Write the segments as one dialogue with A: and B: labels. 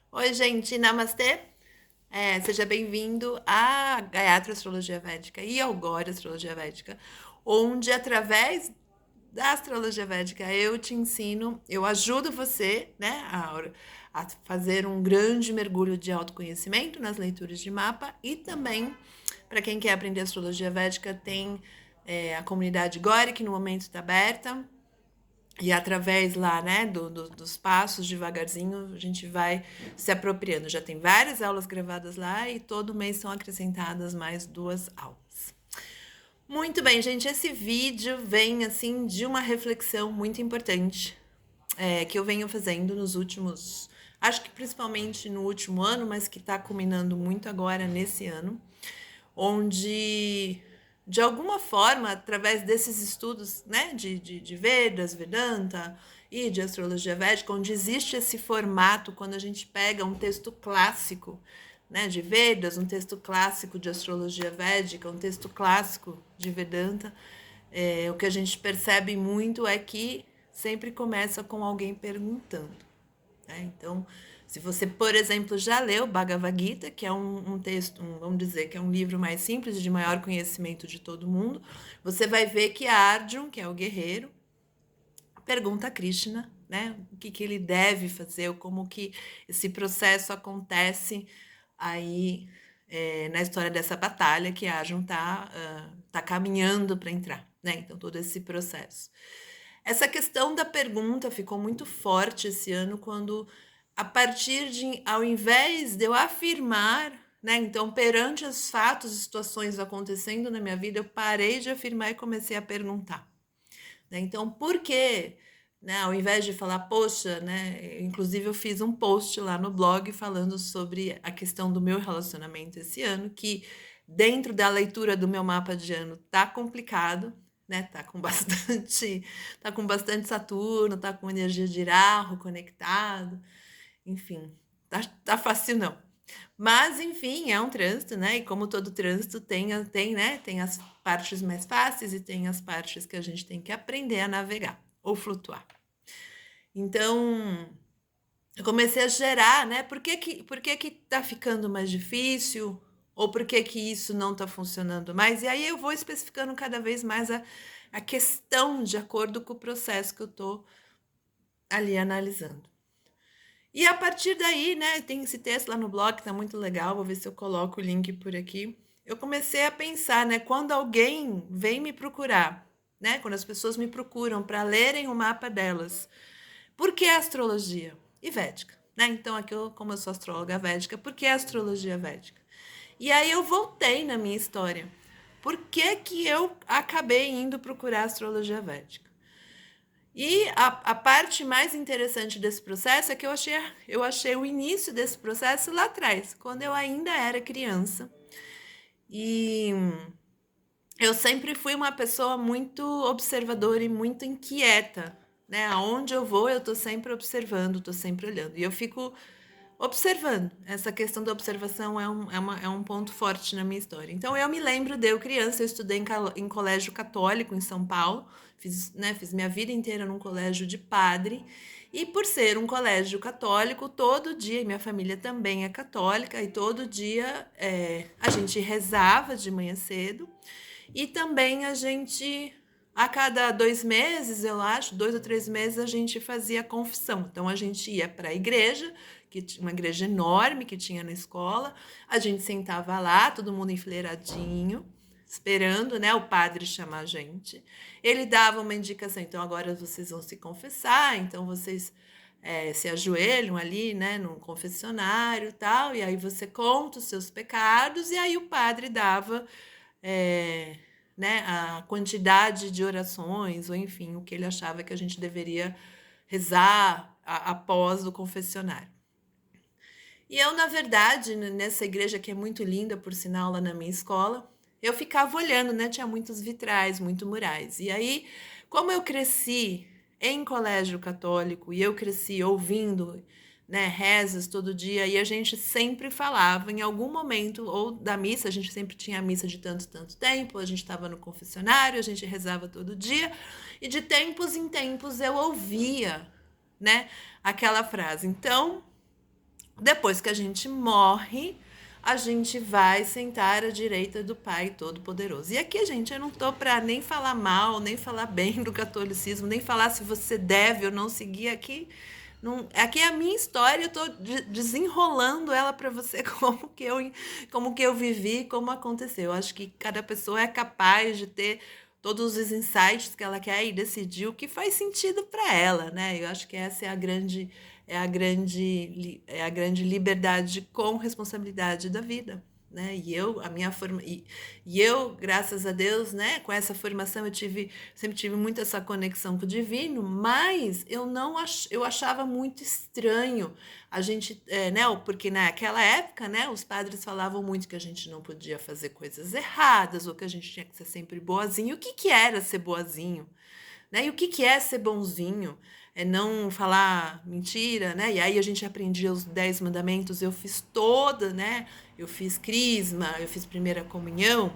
A: Oi, gente, namastê. Seja bem-vindo à Gayatri Astrologia Védica e ao Gora Astrologia Védica, onde, através da astrologia védica, eu te ensino, eu ajudo você, né, a fazer um grande mergulho de autoconhecimento nas leituras de mapa e também, para quem quer aprender astrologia védica, tem a comunidade Gora, que no momento está aberta. E através lá, né, dos passos, devagarzinho, a gente vai se apropriando. Já tem várias aulas gravadas lá e todo mês são acrescentadas mais 2 aulas. Muito bem, gente, esse vídeo vem, assim, de uma reflexão muito importante que eu venho fazendo nos últimos, acho que principalmente no último ano, mas que está culminando muito agora nesse ano, onde, de alguma forma, através desses estudos, né, de Vedas, Vedanta e de astrologia védica, onde existe esse formato, quando a gente pega um texto clássico, né, de Vedas, um texto clássico de astrologia védica, um texto clássico de Vedanta, o que a gente percebe muito é que sempre começa com alguém perguntando. Então, se você, por exemplo, já leu Bhagavad Gita, que é um texto, vamos dizer, que é um livro mais simples, de maior conhecimento de todo mundo, você vai ver que Arjuna, que é o guerreiro, pergunta a Krishna, né, o que ele deve fazer, ou como que esse processo acontece aí na história dessa batalha que Arjuna tá caminhando para entrar, né? Então, todo esse processo. Essa questão da pergunta ficou muito forte esse ano quando, a partir de, ao invés de eu afirmar, né, então perante os fatos e situações acontecendo na minha vida, eu parei de afirmar e comecei a perguntar. Né? Então, por quê? Né, ao invés de falar, poxa, né? Inclusive eu fiz um post lá no blog falando sobre a questão do meu relacionamento esse ano, que dentro da leitura do meu mapa de ano tá complicado, né? Tá com bastante Saturno, tá com energia de Rahu conectado, enfim, tá fácil não. Mas, enfim, é um trânsito, né? E como todo trânsito tem as partes mais fáceis e tem as partes que a gente tem que aprender a navegar ou flutuar. Então, eu comecei a gerar, né? Por que que tá ficando mais difícil? Ou por que que isso não está funcionando mais? E aí eu vou especificando cada vez mais a questão de acordo com o processo que eu estou ali analisando. E a partir daí, né, tem esse texto lá no blog que tá muito legal, vou ver se eu coloco o link por aqui. Eu comecei a pensar, né, quando alguém vem me procurar, né, quando as pessoas me procuram para lerem o mapa delas, por que astrologia? E védica, né? Então aqui como eu sou astróloga védica, por que astrologia védica? E aí eu voltei na minha história. Por que que eu acabei indo procurar astrologia védica? E a parte mais interessante desse processo é que eu achei o início desse processo lá atrás, quando eu ainda era criança. E eu sempre fui uma pessoa muito observadora e muito inquieta, né? Aonde eu vou, eu tô sempre observando, tô sempre olhando. E eu fico observando. Essa questão da observação é um ponto forte na minha história. Então, eu me lembro de eu criança, eu estudei em colégio católico em São Paulo, fiz minha vida inteira num colégio de padre, e por ser um colégio católico, todo dia, e minha família também é católica, e todo dia a gente rezava de manhã cedo, e também a cada 2 meses, eu acho, 2 ou 3 meses, a gente fazia confissão. Então, a gente ia para a igreja, uma igreja enorme que tinha na escola, a gente sentava lá, todo mundo enfileiradinho, esperando, né, o padre chamar a gente. Ele dava uma indicação, então agora vocês vão se confessar, então vocês se ajoelham ali, né, num confessionário e tal, e aí você conta os seus pecados, e aí o padre dava é, né, a quantidade de orações, ou enfim, o que ele achava que a gente deveria rezar após o confessionário. E eu, na verdade, nessa igreja que é muito linda, por sinal, lá na minha escola, eu ficava olhando, né? Tinha muitos vitrais, muitos murais. E aí, como eu cresci em colégio católico e eu cresci ouvindo, né, rezas todo dia, e a gente sempre falava, em algum momento, ou da missa, a gente sempre tinha a missa de tanto, tanto tempo, a gente estava no confessionário, a gente rezava todo dia, e de tempos em tempos eu ouvia, né, aquela frase. Então, Depois que a gente morre, a gente vai sentar à direita do Pai Todo-Poderoso. E aqui, gente, eu não tô para nem falar mal, nem falar bem do catolicismo, nem falar se você deve ou não seguir aqui. Não, aqui é a minha história, eu tô desenrolando ela para você como que eu vivi, como aconteceu. Eu acho que cada pessoa é capaz de ter todos os insights que ela quer e decidir o que faz sentido para ela, né? Eu acho que essa é a grande liberdade com responsabilidade da vida, né? E eu, graças a Deus, né, com essa formação sempre tive muito essa conexão com o divino, mas eu não ach, eu achava muito estranho a gente, né, porque naquela época, né, os padres falavam muito que a gente não podia fazer coisas erradas ou que a gente tinha que ser sempre boazinho. O que que era ser boazinho? Né? E o que que é ser bonzinho? É não falar mentira, né? E aí a gente aprendia os 10 mandamentos, eu fiz toda, né? Eu fiz crisma, eu fiz primeira comunhão,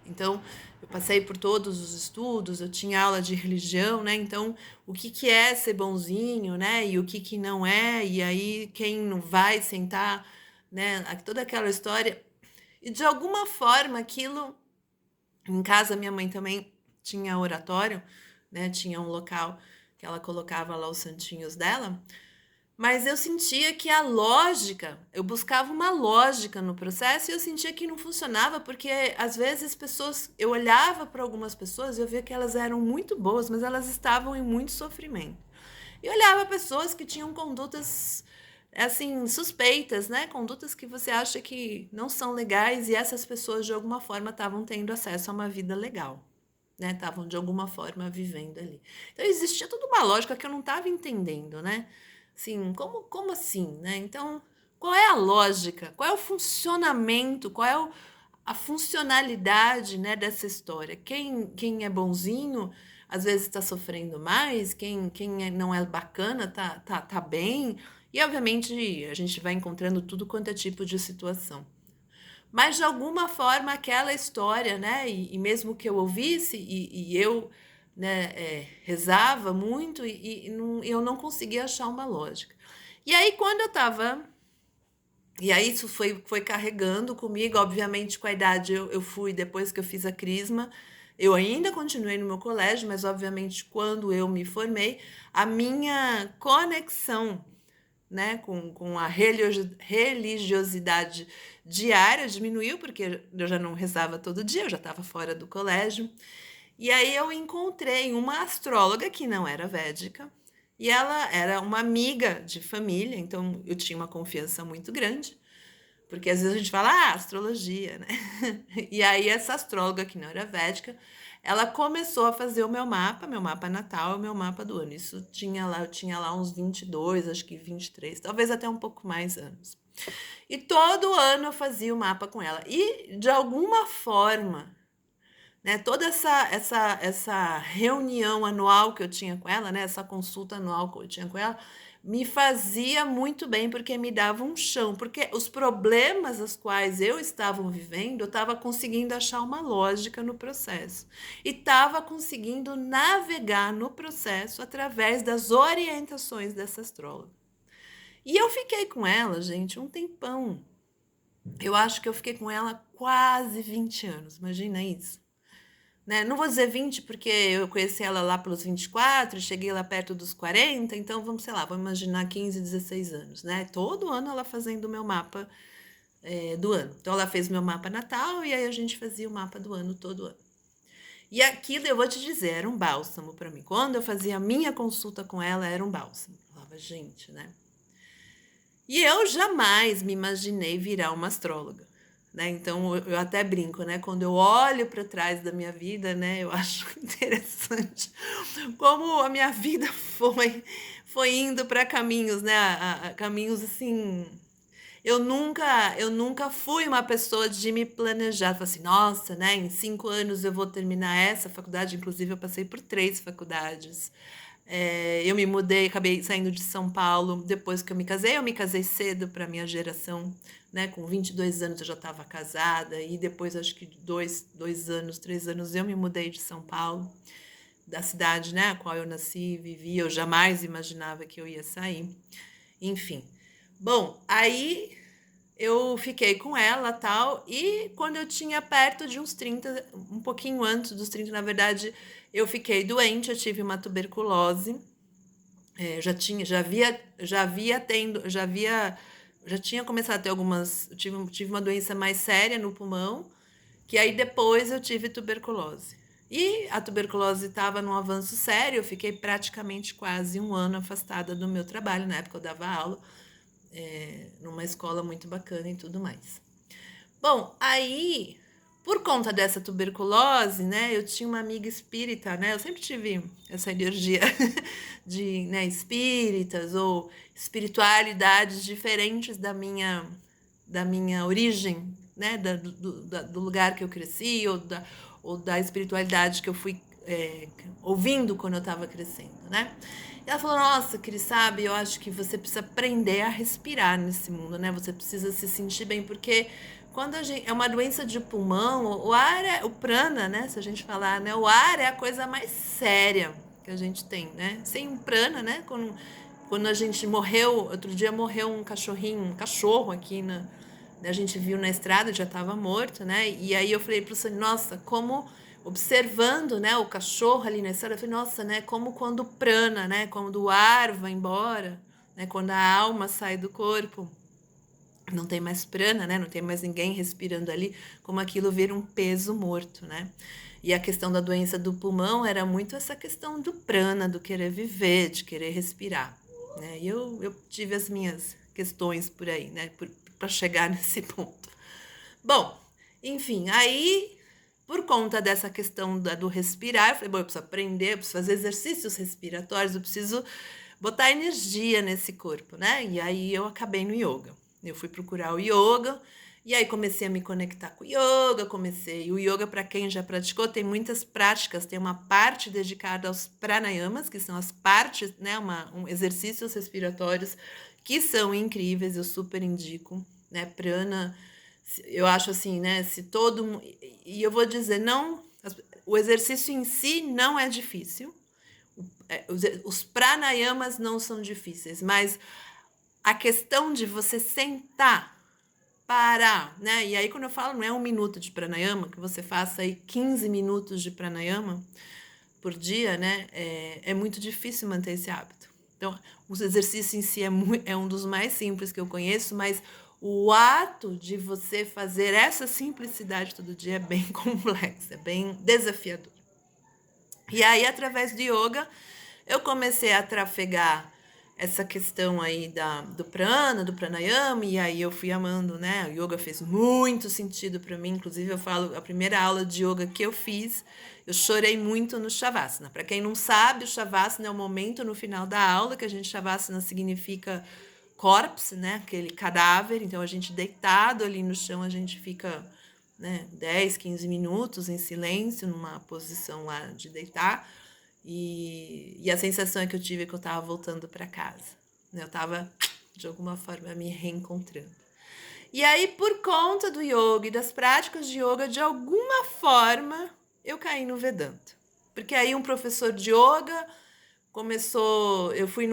A: então eu passei por todos os estudos, eu tinha aula de religião, né? Então, o que que é ser bonzinho, né? E o que que não é? E aí quem não vai sentar, né? Toda aquela história. E de alguma forma aquilo em casa, minha mãe também tinha oratório, né? Tinha um local que ela colocava lá os santinhos dela, mas eu sentia que a lógica, eu buscava uma lógica no processo e eu sentia que não funcionava, porque às vezes pessoas, eu olhava para algumas pessoas e eu via que elas eram muito boas, mas elas estavam em muito sofrimento. E olhava pessoas que tinham condutas assim suspeitas, né? Condutas que você acha que não são legais e essas pessoas de alguma forma estavam tendo acesso a uma vida legal, né? Estavam de alguma forma vivendo ali. Então existia toda uma lógica que eu não estava entendendo, né? Assim, como assim, né? Então, qual é a lógica? Qual é o funcionamento? A funcionalidade, né, dessa história? Quem é bonzinho às vezes está sofrendo mais, não é bacana tá bem. E obviamente a gente vai encontrando tudo quanto é tipo de situação. Mas de alguma forma aquela história, né? E mesmo que eu ouvisse e eu, né, rezava muito eu não conseguia achar uma lógica. E aí quando eu estava e aí isso foi carregando comigo, obviamente com a idade eu fui, depois que eu fiz a crisma, eu ainda continuei no meu colégio, mas obviamente quando eu me formei, a minha conexão, né, com a religiosidade diária diminuiu, porque eu já não rezava todo dia, eu já estava fora do colégio. E aí eu encontrei uma astróloga que não era védica, e ela era uma amiga de família, então eu tinha uma confiança muito grande. Porque às vezes a gente fala, astrologia, né? E aí essa astróloga que não era védica, ela começou a fazer o meu mapa natal, o meu mapa do ano. Isso eu tinha lá uns 22, acho que 23, talvez até um pouco mais anos. E todo ano eu fazia o mapa com ela. E de alguma forma, né, toda essa reunião anual que eu tinha com ela, né, essa consulta anual que eu tinha com ela, me fazia muito bem porque me dava um chão, porque os problemas os quais eu estava vivendo, eu estava conseguindo achar uma lógica no processo e estava conseguindo navegar no processo através das orientações dessa astróloga. E eu fiquei com ela, gente, um tempão. Eu acho que eu fiquei com ela quase 20 anos, imagina isso, né? Não vou dizer 20 porque eu conheci ela lá pelos 24, cheguei lá perto dos 40, então vamos, sei lá, vamos imaginar 15, 16 anos, né? Todo ano ela fazendo o meu mapa do ano. Então ela fez meu mapa natal e aí a gente fazia o mapa do ano todo ano. E aquilo eu vou te dizer, era um bálsamo para mim. Quando eu fazia a minha consulta com ela, era um bálsamo. Eu falava, gente, né? E eu jamais me imaginei virar uma astróloga, né? Então eu até brinco, né? Quando eu olho para trás da minha vida, né? Eu acho interessante como a minha vida foi indo para caminhos, né? Caminhos assim. Eu nunca fui uma pessoa de me planejar, falar assim, nossa, né? Em 5 anos eu vou terminar essa faculdade. Inclusive eu passei por 3 faculdades. Eu me mudei, acabei saindo de São Paulo depois que eu me casei. Eu me casei cedo para minha geração, né? Com 22 anos eu já estava casada, e depois, acho que 2 anos, 3 anos, eu me mudei de São Paulo, da cidade, né, a qual eu nasci e vivi. Eu jamais imaginava que eu ia sair, enfim. Bom, aí eu fiquei com ela, tal, e quando eu tinha perto de uns 30, um pouquinho antes dos 30, na verdade, eu fiquei doente, eu tive uma tuberculose. Já tinha começado a ter algumas, tive uma doença mais séria no pulmão, que aí depois eu tive tuberculose. E a tuberculose estava num avanço sério, eu fiquei praticamente quase um ano afastada do meu trabalho, na época eu dava aula, numa escola muito bacana e tudo mais. Bom, aí, por conta dessa tuberculose, né, eu tinha uma amiga espírita, né, eu sempre tive essa energia de, né, espíritas ou espiritualidades diferentes da minha origem, né, do lugar que eu cresci ou da espiritualidade que eu fui ouvindo quando eu estava crescendo, né? E ela falou, nossa, Cris, sabe, eu acho que você precisa aprender a respirar nesse mundo, né? Você precisa se sentir bem, porque quando a gente, é uma doença de pulmão, o ar é o prana, né? Se a gente falar, né? O ar é a coisa mais séria que a gente tem, né? Sem um prana, né? Quando a gente morreu, outro dia morreu um cachorrinho, um cachorro aqui a gente viu na estrada, já estava morto, né? E aí eu falei pro Sani, nossa, como observando, né, o cachorro ali na estrada, eu falei, nossa, né, como quando o prana, né, quando o ar vai embora, né, quando a alma sai do corpo, não tem mais prana, né, não tem mais ninguém respirando ali, como aquilo vira um peso morto, né? E a questão da doença do pulmão era muito essa questão do prana, do querer viver, de querer respirar, né? E eu tive as minhas questões por aí, né, para chegar nesse ponto. Bom, enfim, aí, por conta dessa questão do respirar, eu falei, bom, eu preciso aprender, eu preciso fazer exercícios respiratórios, eu preciso botar energia nesse corpo, né? E aí eu acabei no yoga. Eu fui procurar o yoga, e aí comecei a me conectar com o yoga, comecei. O yoga, para quem já praticou, tem muitas práticas, tem uma parte dedicada aos pranayamas, que são as partes, né? Exercícios respiratórios que são incríveis, eu super indico, né? Prana. Eu acho assim, né? Se todo. E eu vou dizer, não. O exercício em si não é difícil. Os pranayamas não são difíceis, mas a questão de você sentar, parar, né? E aí, quando eu falo, não é 1 minuto de pranayama, que você faça aí 15 minutos de pranayama por dia, né? É muito difícil manter esse hábito. Então, os exercícios em si é um dos mais simples que eu conheço, mas o ato de você fazer essa simplicidade todo dia é bem complexo, é bem desafiador. E aí, através do yoga, eu comecei a trafegar essa questão aí do prana, do pranayama, e aí eu fui amando, né? O yoga fez muito sentido para mim, inclusive eu falo, a primeira aula de yoga que eu fiz, eu chorei muito no Shavasana. Para quem não sabe, o Shavasana é o momento no final da aula, que a gente, Shavasana significa corpse, né? Aquele cadáver, então a gente deitado ali no chão, a gente fica, né, 10, 15 minutos em silêncio, numa posição lá de deitar. E a sensação que eu tive é que eu estava voltando para casa, né? Eu estava, de alguma forma, me reencontrando. E aí, por conta do yoga e das práticas de yoga, de alguma forma, eu caí no Vedanta. Porque aí um professor de yoga começou... Eu fui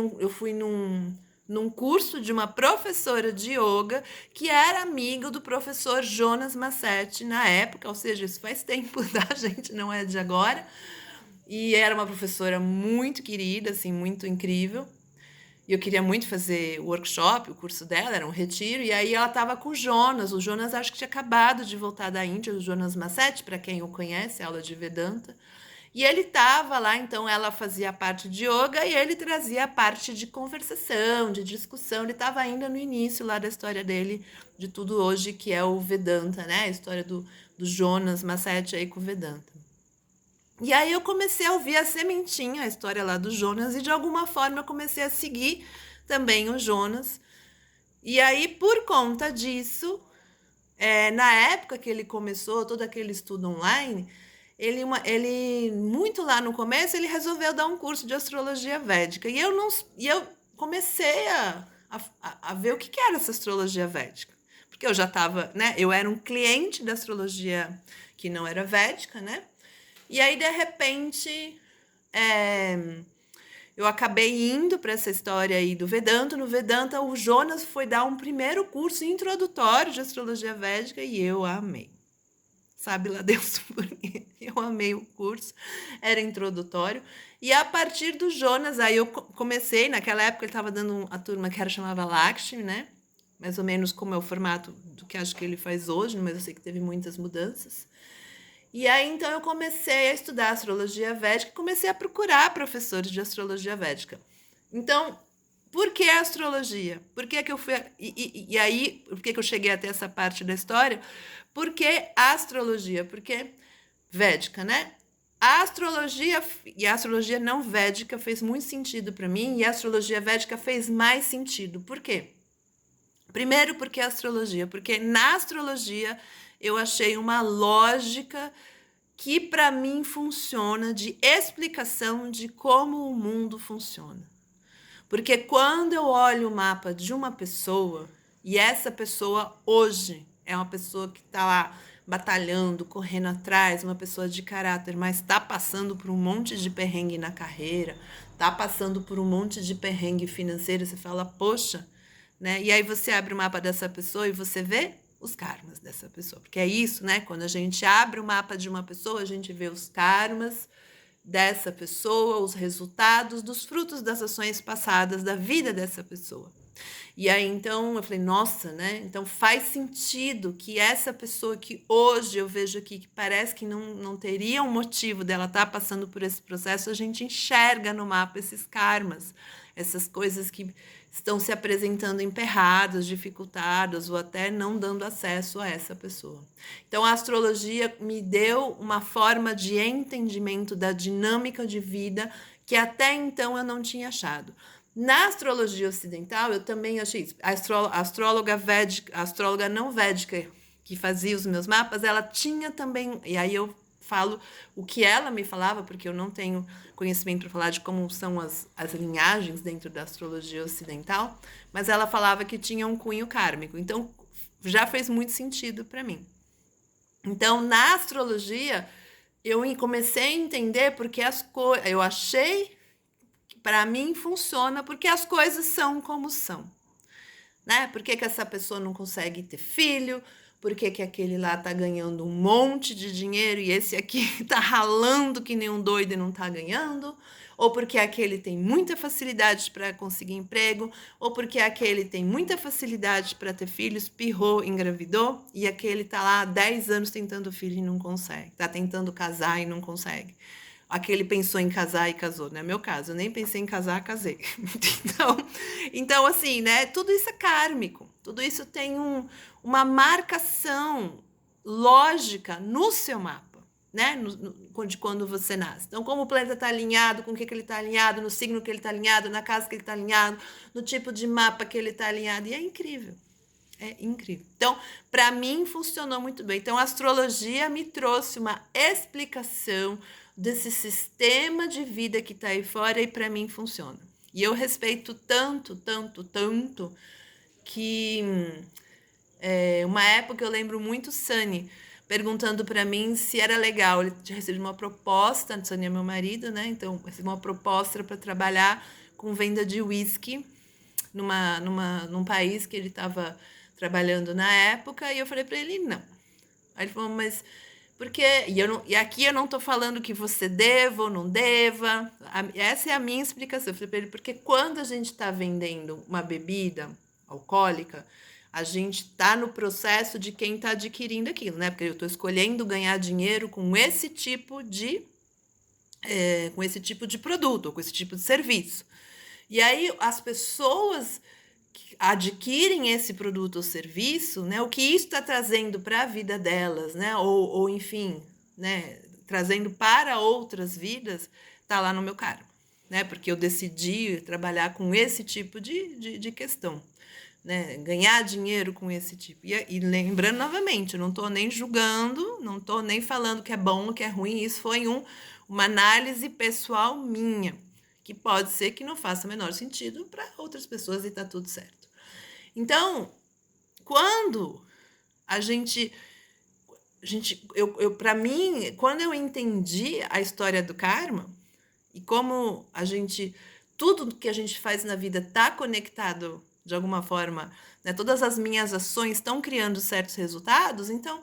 A: num curso de uma professora de yoga que era amiga do professor Jonas Massetti na época, ou seja, isso faz tempo, tá, gente? Não é de agora. E era uma professora muito querida, assim, muito incrível. E eu queria muito fazer o workshop, o curso dela, era um retiro. E aí ela estava com o Jonas. O Jonas acho que tinha acabado de voltar da Índia, o Jonas Massetti, para quem o conhece, aula de Vedanta. E ele estava lá, então ela fazia a parte de yoga e ele trazia a parte de conversação, de discussão. Ele estava ainda no início lá da história dele, de tudo hoje que é o Vedanta, né? A história do Jonas Massetti aí com o Vedanta. E aí eu comecei a ouvir a sementinha, a história lá do Jonas, e de alguma forma eu comecei a seguir também o Jonas. E aí, por conta disso, na época que ele começou todo aquele estudo online, ele muito lá no começo, ele resolveu dar um curso de astrologia védica. E eu comecei a ver o que era essa astrologia védica. Porque eu já estava, né? Eu era um cliente da astrologia que não era védica, né? E aí, de repente, eu acabei indo para essa história aí do Vedanta. No Vedanta, o Jonas foi dar um primeiro curso introdutório de astrologia védica e eu amei. Sabe lá Deus por quê? Eu amei o curso, era introdutório. E a partir do Jonas, aí eu comecei, naquela época ele estava dando a turma que chamava Lakshmi, né? Mais ou menos como é o formato do que acho que ele faz hoje, mas eu sei que teve muitas mudanças. E aí, então, eu comecei a estudar astrologia védica e comecei a procurar professores de astrologia védica. Então, por que a astrologia? Por que que eu fui... E aí, por que que eu cheguei até essa parte da história? Por que a astrologia? Porque védica, né? A astrologia e a astrologia não védica fez muito sentido para mim e a astrologia védica fez mais sentido. Por quê? Primeiro, porque a astrologia, porque na astrologia eu achei uma lógica que para mim funciona de explicação de como o mundo funciona. Porque quando eu olho o mapa de uma pessoa, e essa pessoa hoje é uma pessoa que está lá batalhando, correndo atrás, uma pessoa de caráter, mas está passando por um monte de perrengue na carreira, está passando por um monte de perrengue financeiro, você fala, poxa, né? E aí você abre o mapa dessa pessoa e você vê os karmas dessa pessoa. Porque é isso, né? Quando a gente abre o mapa de uma pessoa, a gente vê os karmas dessa pessoa, os resultados dos frutos das ações passadas da vida dessa pessoa. E aí, então, eu falei, nossa, né? Então faz sentido que essa pessoa que hoje eu vejo aqui, que parece que não teria um motivo dela estar passando por esse processo, a gente enxerga no mapa esses karmas, essas coisas que estão se apresentando emperradas, dificultadas ou até não dando acesso a essa pessoa. Então, a astrologia me deu uma forma de entendimento da dinâmica de vida que até então eu não tinha achado. Na astrologia ocidental, eu também achei isso. A astróloga védica, a astróloga não védica que fazia os meus mapas, ela tinha também, e aí eu falo o que ela me falava, porque eu não tenho conhecimento para falar de como são as linhagens dentro da astrologia ocidental, mas ela falava que tinha um cunho kármico. Então, já fez muito sentido para mim. Então, na astrologia, eu comecei a entender porque as coisas. Eu achei que para mim funciona porque as coisas são como são. Né? Por que essa pessoa não consegue ter filho? Por que aquele lá tá ganhando um monte de dinheiro e esse aqui tá ralando que nem um doido e não tá ganhando? Ou porque aquele tem muita facilidade para conseguir emprego? Ou porque aquele tem muita facilidade para ter filhos, pirrou, engravidou, e aquele tá lá há 10 anos tentando filho e não consegue. Tá tentando casar e não consegue. Aquele pensou em casar e casou, não é meu caso, eu nem pensei em casar, casei. Então, assim, né, tudo isso é kármico, tudo isso tem uma marcação lógica no seu mapa, né, de quando você nasce. Então, como o planeta está alinhado, com o que ele está alinhado, no signo que ele está alinhado, na casa que ele está alinhado, no tipo de mapa que ele está alinhado, e é incrível. É incrível. Então, para mim, funcionou muito bem. Então, a astrologia me trouxe uma explicação desse sistema de vida que está aí fora e para mim funciona. E eu respeito tanto, tanto, tanto que uma época eu lembro muito Sani perguntando para mim se era legal. Ele tinha recebido uma proposta, Sani é meu marido, né? Então, recebi uma proposta para trabalhar com venda de whisky num país que ele estava trabalhando na época, e eu falei para ele, não. Aí ele falou, mas porque e aqui eu não estou falando que você deva ou não deva. Essa é a minha explicação. Eu falei para ele, porque quando a gente está vendendo uma bebida alcoólica, a gente está no processo de quem está adquirindo aquilo, né? Porque eu estou escolhendo ganhar dinheiro com esse tipo de produto, ou com esse tipo de serviço. E aí as pessoas que adquirem esse produto ou serviço, né, o que isso está trazendo para a vida delas, né, ou enfim, né, trazendo para outras vidas, está lá no meu karma, né, porque eu decidi trabalhar com esse tipo de questão, né, ganhar dinheiro com esse tipo. E lembrando novamente, eu não estou nem julgando, não estou nem falando que é bom, que é ruim, isso foi uma análise pessoal minha, que pode ser que não faça o menor sentido para outras pessoas e está tudo certo. Então, quando para mim, quando eu entendi a história do karma e como a gente tudo que a gente faz na vida está conectado de alguma forma, né? Todas as minhas ações estão criando certos resultados, então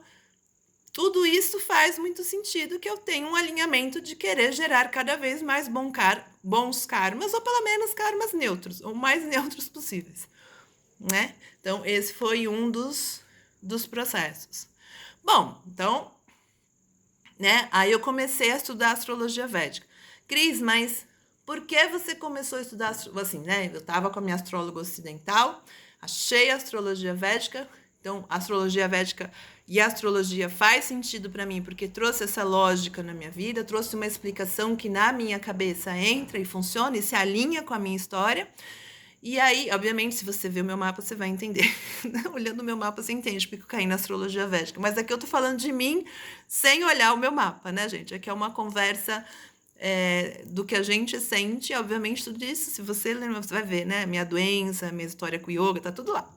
A: tudo isso faz muito sentido que eu tenha um alinhamento de querer gerar cada vez mais bons karmas, ou pelo menos karmas neutros, ou mais neutros possíveis, né? Então, esse foi um dos processos. Bom, então, né? Aí eu comecei a estudar astrologia védica. Cris, mas por que você começou a estudar, assim, né? Eu estava com a minha astróloga ocidental, achei a astrologia védica, então a astrologia védica e a astrologia faz sentido para mim, porque trouxe essa lógica na minha vida, trouxe uma explicação que na minha cabeça entra e funciona e se alinha com a minha história. E aí, obviamente, se você ver o meu mapa, você vai entender. Olhando o meu mapa, você entende porque eu caí na astrologia védica. Mas aqui eu tô falando de mim sem olhar o meu mapa, né, gente? Aqui é uma conversa do que a gente sente. Obviamente, tudo isso, se você ler, você vai ver, né? Minha doença, minha história com yoga, tá tudo lá.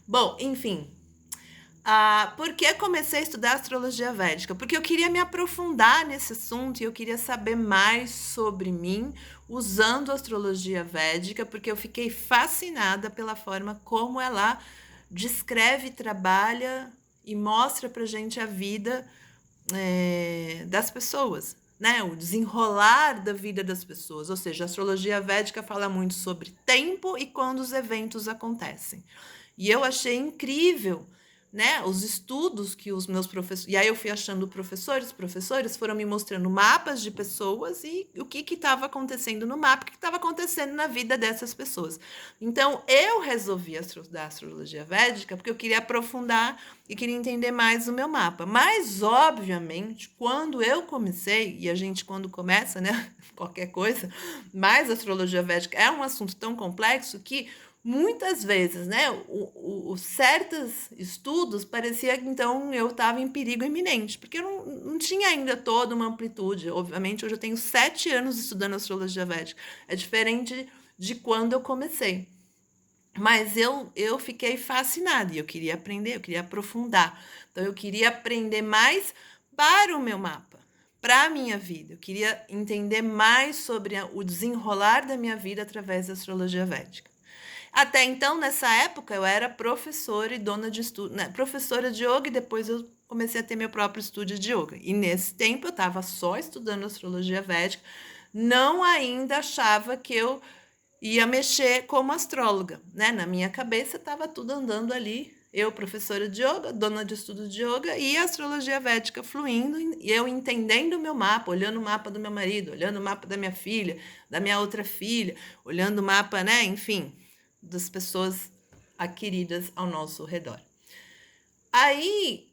A: Bom, enfim. Por que comecei a estudar astrologia védica? Porque eu queria me aprofundar nesse assunto e eu queria saber mais sobre mim usando a astrologia védica, porque eu fiquei fascinada pela forma como ela descreve, trabalha e mostra pra gente a vida das pessoas, né? O desenrolar da vida das pessoas. Ou seja, a astrologia védica fala muito sobre tempo e quando os eventos acontecem. E eu achei incrível, né, os estudos que os meus professores... E aí eu fui achando professores foram me mostrando mapas de pessoas e o que estava acontecendo no mapa, o que estava acontecendo na vida dessas pessoas. Então, eu resolvi estudar astrologia védica porque eu queria aprofundar e queria entender mais o meu mapa. Mas, obviamente, quando eu comecei, e a gente quando começa, né, qualquer coisa, mas a astrologia védica é um assunto tão complexo que muitas vezes, né, certos estudos parecia que então eu estava em perigo iminente, porque eu não tinha ainda toda uma amplitude. Obviamente, hoje eu tenho 7 anos estudando astrologia védica. É diferente de quando eu comecei. Mas eu fiquei fascinada e eu queria aprender, eu queria aprofundar. Então, eu queria aprender mais para o meu mapa, para a minha vida. Eu queria entender mais sobre o desenrolar da minha vida através da astrologia védica. Até então, nessa época, eu era professora e dona de estudo, né? Professora de yoga, e depois eu comecei a ter meu próprio estúdio de yoga. E nesse tempo eu estava só estudando astrologia védica, não ainda achava que eu ia mexer como astróloga, né? Na minha cabeça estava tudo andando ali. Eu, professora de yoga, dona de estudo de yoga, e a astrologia védica fluindo, e eu entendendo o meu mapa, olhando o mapa do meu marido, olhando o mapa da minha filha, da minha outra filha, olhando o mapa, né? Enfim, das pessoas queridas ao nosso redor. Aí,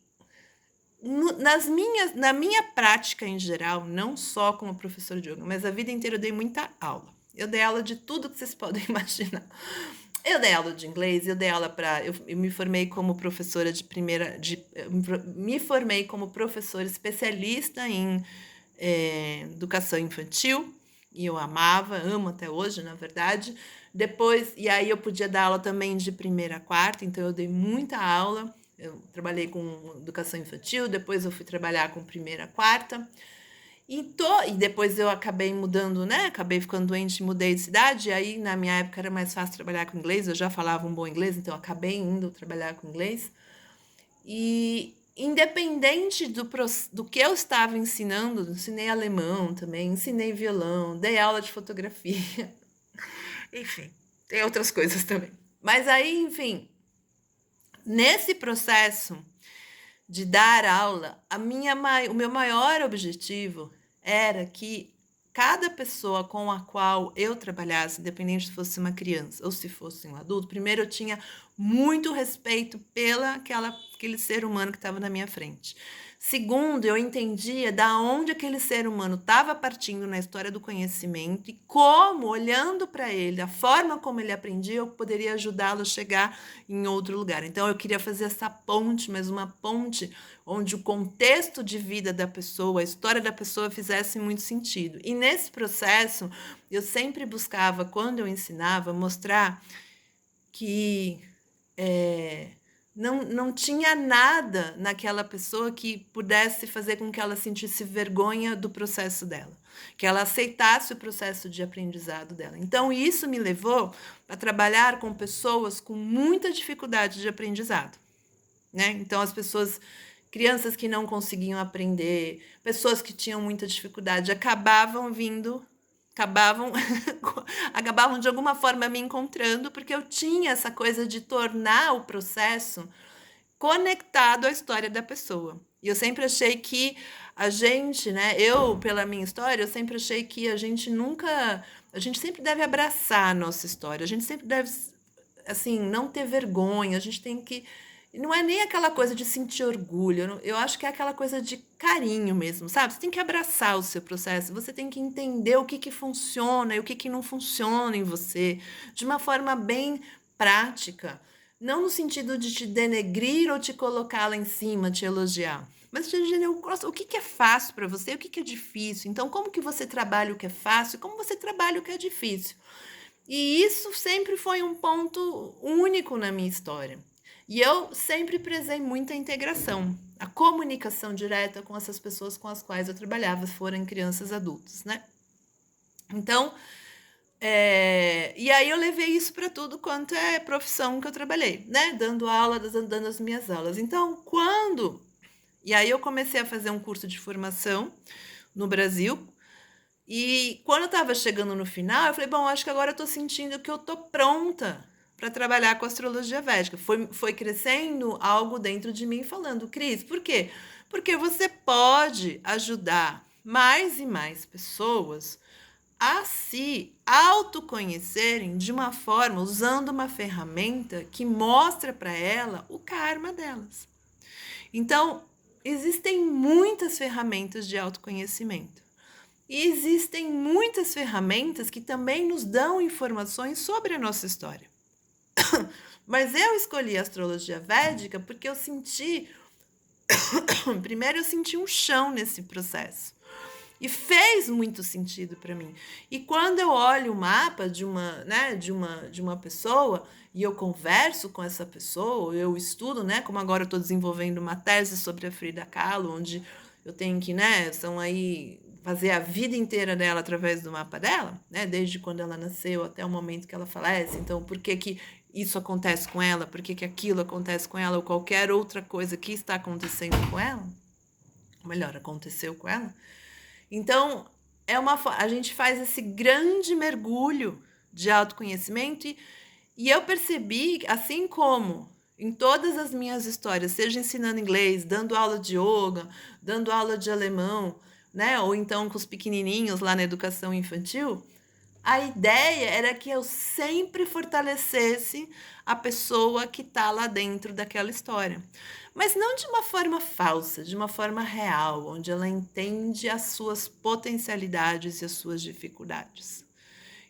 A: na minha prática em geral, não só como professora de yoga, mas a vida inteira eu dei muita aula. Eu dei aula de tudo que vocês podem imaginar. Eu dei aula de inglês, eu dei aula para... Eu me formei como professora me formei como professora especialista em educação infantil, e eu amo até hoje, na verdade. Depois, e aí eu podia dar aula também de primeira a quarta, então eu dei muita aula. Eu trabalhei com educação infantil, depois eu fui trabalhar com primeira a quarta. E depois eu acabei mudando, né? Acabei ficando doente e mudei de cidade. E aí, na minha época, era mais fácil trabalhar com inglês. Eu já falava um bom inglês, então eu acabei indo trabalhar com inglês. E independente do que eu estava ensinando, ensinei alemão também, ensinei violão, dei aula de fotografia. Enfim, tem outras coisas também. Mas aí, enfim, nesse processo de dar aula, o meu maior objetivo era que cada pessoa com a qual eu trabalhasse, independente se fosse uma criança ou se fosse um adulto, primeiro eu tinha muito respeito aquele ser humano que estava na minha frente. Segundo, eu entendia da onde aquele ser humano estava partindo na história do conhecimento e como, olhando para ele, a forma como ele aprendia, eu poderia ajudá-lo a chegar em outro lugar. Então, eu queria fazer essa ponte, mas uma ponte onde o contexto de vida da pessoa, a história da pessoa fizesse muito sentido. E nesse processo, eu sempre buscava, quando eu ensinava, mostrar que não tinha nada naquela pessoa que pudesse fazer com que ela sentisse vergonha do processo dela, que ela aceitasse o processo de aprendizado dela. Então, isso me levou a trabalhar com pessoas com muita dificuldade de aprendizado, né? Então, as pessoas, crianças que não conseguiam aprender, pessoas que tinham muita dificuldade, acabavam vindo, acabavam, acabavam de alguma forma me encontrando, porque eu tinha essa coisa de tornar o processo conectado à história da pessoa. E eu sempre achei que a gente, né, eu, pela minha história, eu sempre achei que a gente sempre deve abraçar a nossa história, a gente sempre deve, assim, não ter vergonha, a gente tem que, não é nem aquela coisa de sentir orgulho, eu acho que é aquela coisa de carinho mesmo, sabe? Você tem que abraçar o seu processo, você tem que entender o que que funciona e o que que não funciona em você, de uma forma bem prática. Não no sentido de te denegrir ou te colocar lá em cima, te elogiar. Mas te dizer o que que é fácil para você, o que que é difícil. Então, como que você trabalha o que é fácil, como você trabalha o que é difícil. E isso sempre foi um ponto único na minha história. E eu sempre prezei muito a integração, a comunicação direta com essas pessoas com as quais eu trabalhava, foram crianças, adultos, né? Então, e aí eu levei isso para tudo quanto é profissão que eu trabalhei, né? Dando aula, dando as minhas aulas. Então, e aí eu comecei a fazer um curso de formação no Brasil. E quando eu estava chegando no final, eu falei, bom, acho que agora eu estou sentindo que eu estou pronta para trabalhar com astrologia védica. Foi crescendo algo dentro de mim falando, Cris, por quê? Porque você pode ajudar mais e mais pessoas a se autoconhecerem de uma forma, usando uma ferramenta que mostra para ela o karma delas. Então, existem muitas ferramentas de autoconhecimento. E existem muitas ferramentas que também nos dão informações sobre a nossa história. Mas eu escolhi a astrologia védica porque eu senti, primeiro eu senti um chão nesse processo. E fez muito sentido para mim. E quando eu olho o mapa de uma, né, de uma pessoa e eu converso com essa pessoa, eu estudo, né, como agora eu estou desenvolvendo uma tese sobre a Frida Kahlo, onde eu tenho que, né, são aí fazer a vida inteira dela através do mapa dela, né, desde quando ela nasceu até o momento que ela falece. Então, por que que isso acontece com ela? Por que que aquilo acontece com ela ou qualquer outra coisa que está acontecendo com ela? Ou melhor, aconteceu com ela? Então, a gente faz esse grande mergulho de autoconhecimento e eu percebi, assim como em todas as minhas histórias, seja ensinando inglês, dando aula de yoga, dando aula de alemão, né, ou então com os pequenininhos lá na educação infantil, a ideia era que eu sempre fortalecesse a pessoa que está lá dentro daquela história. Mas não de uma forma falsa, de uma forma real, onde ela entende as suas potencialidades e as suas dificuldades.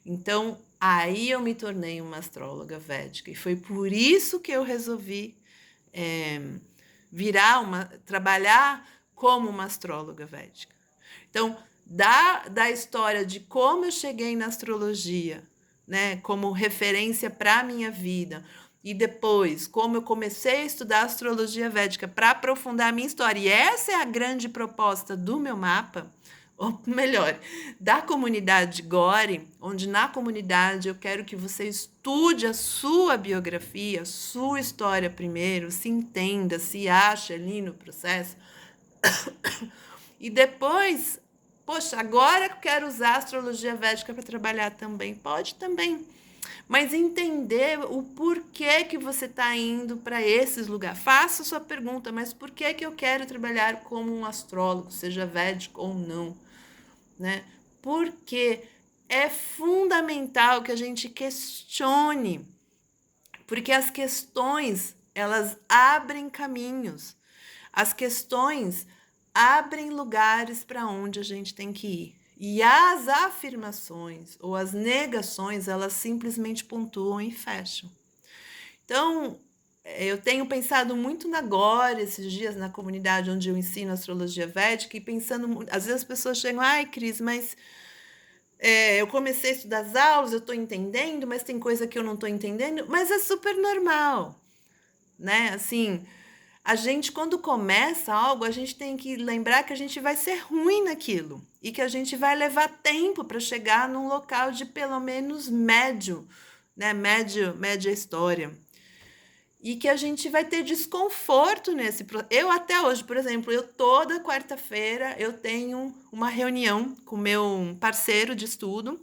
A: Então, aí eu me tornei uma astróloga védica. E foi por isso que eu resolvi trabalhar como uma astróloga védica. Então, da história de como eu cheguei na astrologia, né, como referência para a minha vida, e depois como eu comecei a estudar astrologia védica para aprofundar a minha história, e essa é a grande proposta do meu mapa, ou melhor, da comunidade Gore, onde na comunidade eu quero que você estude a sua biografia, a sua história primeiro, se entenda, se ache ali no processo, e depois, poxa, agora eu quero usar a astrologia védica para trabalhar também. Pode também. Mas entender o porquê que você está indo para esses lugares. Faça sua pergunta, mas por que que eu quero trabalhar como um astrólogo, seja védico ou não? Né? Porque é fundamental que a gente questione. Porque as questões, elas abrem caminhos. As questões abrem lugares para onde a gente tem que ir. E as afirmações ou as negações, elas simplesmente pontuam e fecham. Então, eu tenho pensado muito na agora, esses dias, na comunidade onde eu ensino astrologia védica, e pensando, às vezes as pessoas chegam, ai, Cris, mas eu comecei a estudar as aulas, eu estou entendendo, mas tem coisa que eu não estou entendendo, mas é super normal. né? Assim, a gente, quando começa algo, a gente tem que lembrar que a gente vai ser ruim naquilo e que a gente vai levar tempo para chegar num local de pelo menos médio, né? Média história. E que a gente vai ter desconforto nesse processo. Eu até hoje, por exemplo, eu toda quarta-feira eu tenho uma reunião com meu parceiro de estudo,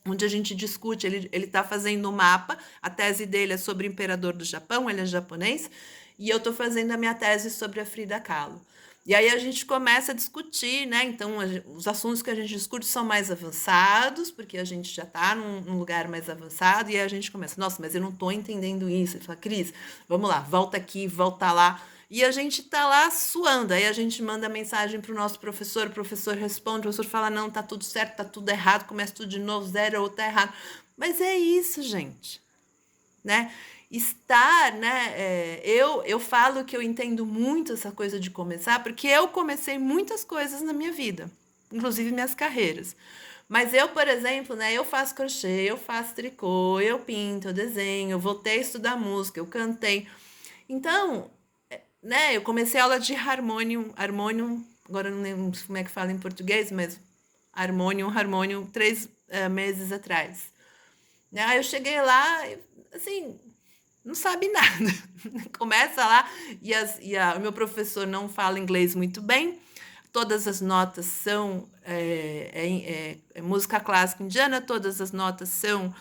A: onde a gente discute, ele está fazendo um mapa, a tese dele é sobre o imperador do Japão, ele é japonês, e eu estou fazendo a minha tese sobre a Frida Kahlo. E aí a gente começa a discutir, né? Então, os assuntos que a gente discute são mais avançados, porque a gente já está num lugar mais avançado, e aí a gente começa, nossa, mas eu não estou entendendo isso. Ele fala, Cris, vamos lá, volta aqui, volta lá. E a gente tá lá suando. Aí a gente manda mensagem pro nosso professor, o professor responde, o professor fala, não, tá tudo certo, tá tudo errado, começa tudo de novo, zero ou tá errado. Mas é isso, gente, né? Estar, né? Eu falo que eu entendo muito essa coisa de começar, porque eu comecei muitas coisas na minha vida, inclusive minhas carreiras. Mas eu, por exemplo, né, eu faço crochê, eu faço tricô, eu pinto, eu desenho, eu voltei a estudar música, eu cantei. Então, né, eu comecei aula de harmônio, agora eu não lembro como é que fala em português, mas harmônio, 3 meses atrás. Né? Aí eu cheguei lá, assim, não sabe nada. Começa lá o meu professor não fala inglês muito bem, todas as notas são música clássica indiana, todas as notas são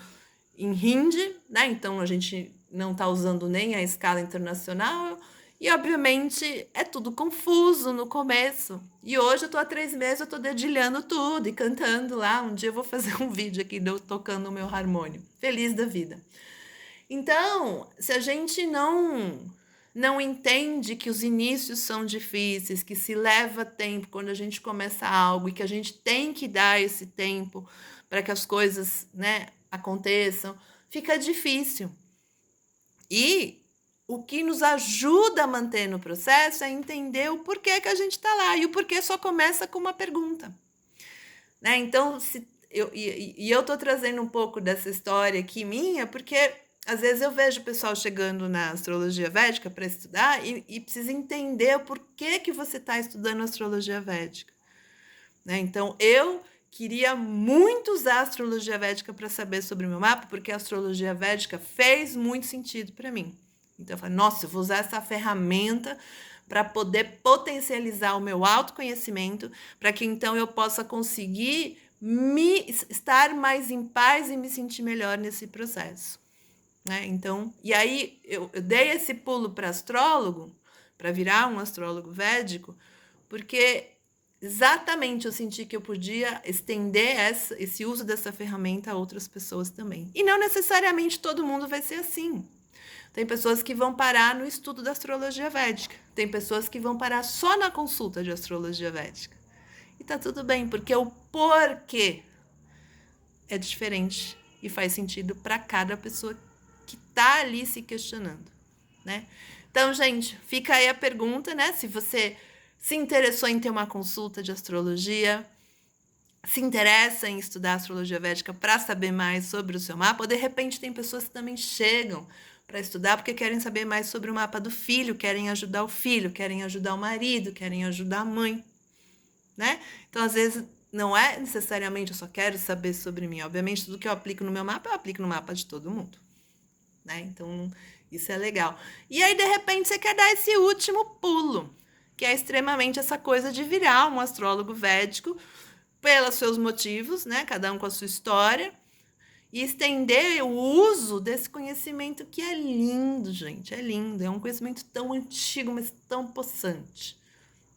A: em hindi, né? Então a gente não está usando nem a escala internacional. E, obviamente, é tudo confuso no começo. E hoje eu estou há 3 meses, eu estou dedilhando tudo e cantando lá. Um dia eu vou fazer um vídeo aqui de eu tocando o meu harmônio. Feliz da vida. Então, se a gente não entende que os inícios são difíceis, que se leva tempo quando a gente começa algo e que a gente tem que dar esse tempo para que as coisas, né, aconteçam, fica difícil. E o que nos ajuda a manter no processo é entender o porquê que a gente está lá. E o porquê só começa com uma pergunta. Né? Então, eu estou trazendo um pouco dessa história aqui minha, porque às vezes eu vejo o pessoal chegando na astrologia védica para estudar e precisa entender o porquê que você está estudando astrologia védica. Né? Então, eu queria muito usar a astrologia védica para saber sobre o meu mapa, porque a astrologia védica fez muito sentido para mim. Então, eu falei, nossa, eu vou usar essa ferramenta para poder potencializar o meu autoconhecimento, para que então eu possa conseguir estar mais em paz e me sentir melhor nesse processo. Né? Então, e aí eu dei esse pulo para astrólogo, para virar um astrólogo védico, porque exatamente eu senti que eu podia estender esse uso dessa ferramenta a outras pessoas também. E não necessariamente todo mundo vai ser assim. Tem pessoas que vão parar no estudo da astrologia védica. Tem pessoas que vão parar só na consulta de astrologia védica. E tá tudo bem, porque o porquê é diferente e faz sentido para cada pessoa que tá ali se questionando, né? Então, gente, fica aí a pergunta, né? Se você se interessou em ter uma consulta de astrologia, se interessa em estudar astrologia védica para saber mais sobre o seu mapa, ou de repente tem pessoas que também chegam para estudar porque querem saber mais sobre o mapa do filho, querem ajudar o filho, querem ajudar o marido, querem ajudar a mãe, né? Então, às vezes, não é necessariamente eu só quero saber sobre mim. Obviamente, tudo que eu aplico no meu mapa, eu aplico no mapa de todo mundo, né? Então, isso é legal. E aí, de repente, você quer dar esse último pulo, que é extremamente essa coisa de virar um astrólogo védico pelos seus motivos, né? Cada um com a sua história, e estender o uso desse conhecimento que é lindo, gente, é lindo, é um conhecimento tão antigo, mas tão possante,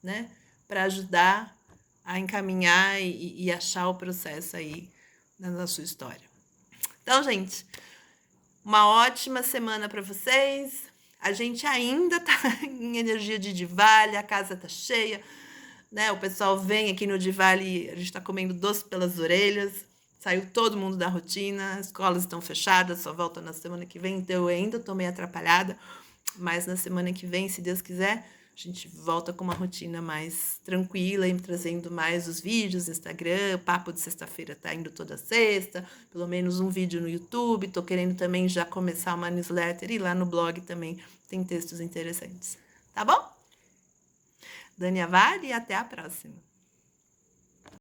A: né? Para ajudar a encaminhar e achar o processo aí na sua história. Então, gente, uma ótima semana para vocês. A gente ainda tá em energia de Diwali, a casa tá cheia, né? O pessoal vem aqui no Diwali, a gente tá comendo doce pelas orelhas. Saiu todo mundo da rotina, as escolas estão fechadas, só volta na semana que vem, então eu ainda estou meio atrapalhada, mas na semana que vem, se Deus quiser, A gente volta com uma rotina mais tranquila e trazendo mais os vídeos no Instagram. O Papo de Sexta-feira tá indo toda sexta, pelo menos um vídeo no YouTube. Tô querendo também já começar uma newsletter e lá no blog também tem textos interessantes. Tá bom? Dani Avari e até a próxima.